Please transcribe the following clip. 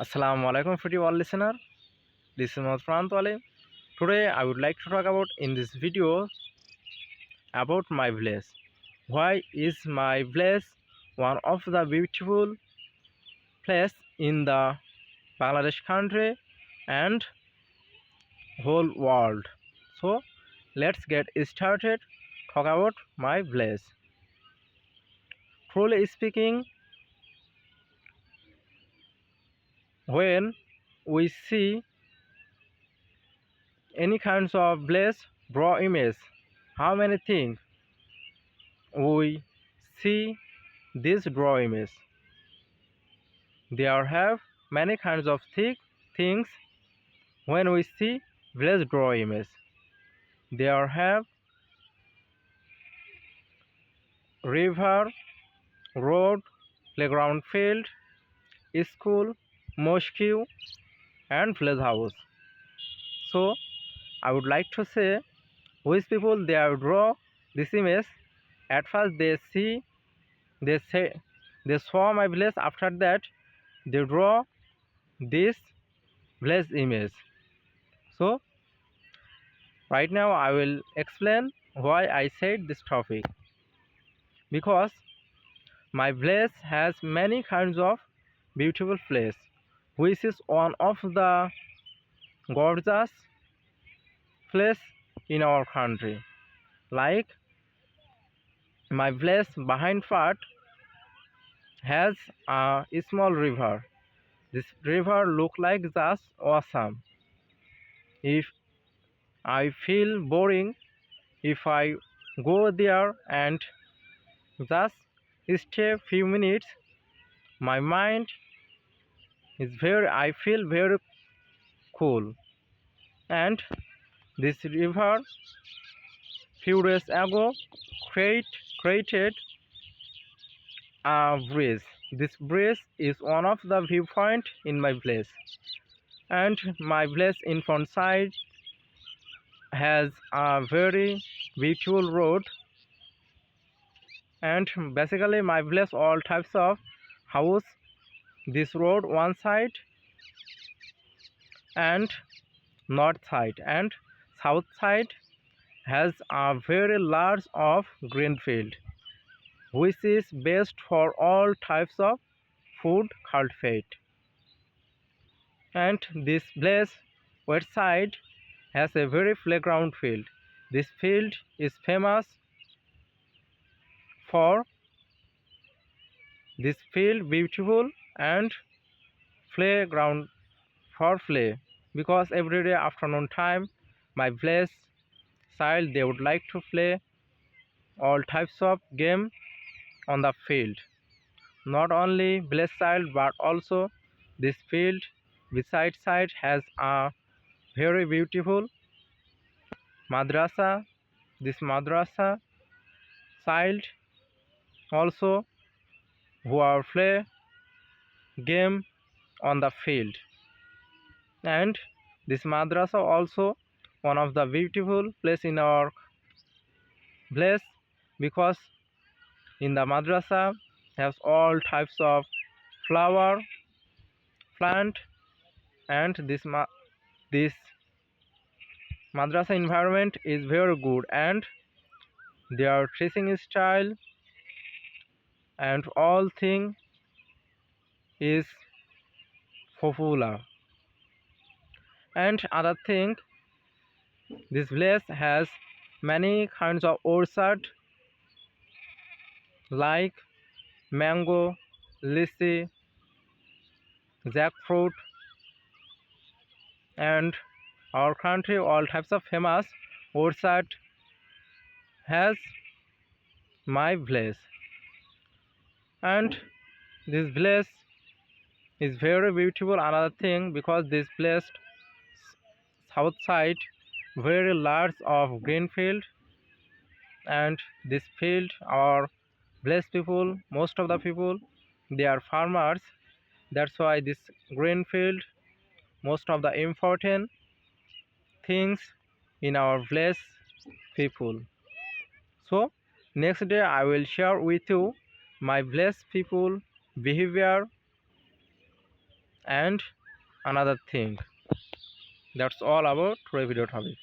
Assalamu alaikum pretty all listener. This is my Pranto. Today I would like to talk about in this video about my village. Why is my village one of the beautiful place in the Bangladesh country and whole world? So let's get started. Talk about my village. Truly speaking, when we see any kinds of village draw image, how many things we see this draw image. There have many kinds of thick things when we see village draw image. There have river, road, playground field, school, mosque, and village house. So I would like to say which people they draw this image. At first they say they saw my village. After that they draw this village image. So right now I will explain why I said this topic. Because my village has many kinds of beautiful place, which is one of the gorgeous place in our country. Like my village behind part has a small river. This river look like just awesome. If I feel boring, if I go there and just stay few minutes, my mind is very I feel very cool. And this river few days ago created a bridge. This bridge is one of the viewpoint in my place, and my place in front side has a very beautiful road. And basically my place all types of house. This road one side and north side and south side has a very large of green field, which is best for all types of food cultivate. And this place west side has a very playground field. This field is famous for this field beautiful and playground for play, because every day afternoon time my village child they would like to play all types of game on the field. Not only village child but also this field beside side has a very beautiful madrasa. This madrasa child also who are play game on the field. And this madrasa also one of the beautiful place in our place, because in the madrasa has all types of flower plant. And this madrasa environment is very good, and their teaching style and all thing is popular. And other thing, this village has many kinds of orchard like mango, lychee, jackfruit, and our country all types of famous orchard has my village. And this village is very beautiful. Another thing, because this place south side very large of green field, and this field our village people, most of the people they are farmers. That's why this green field most of the important things in our village people. So next day I will share with you my village people behavior and another thing. That's all about today's video topic.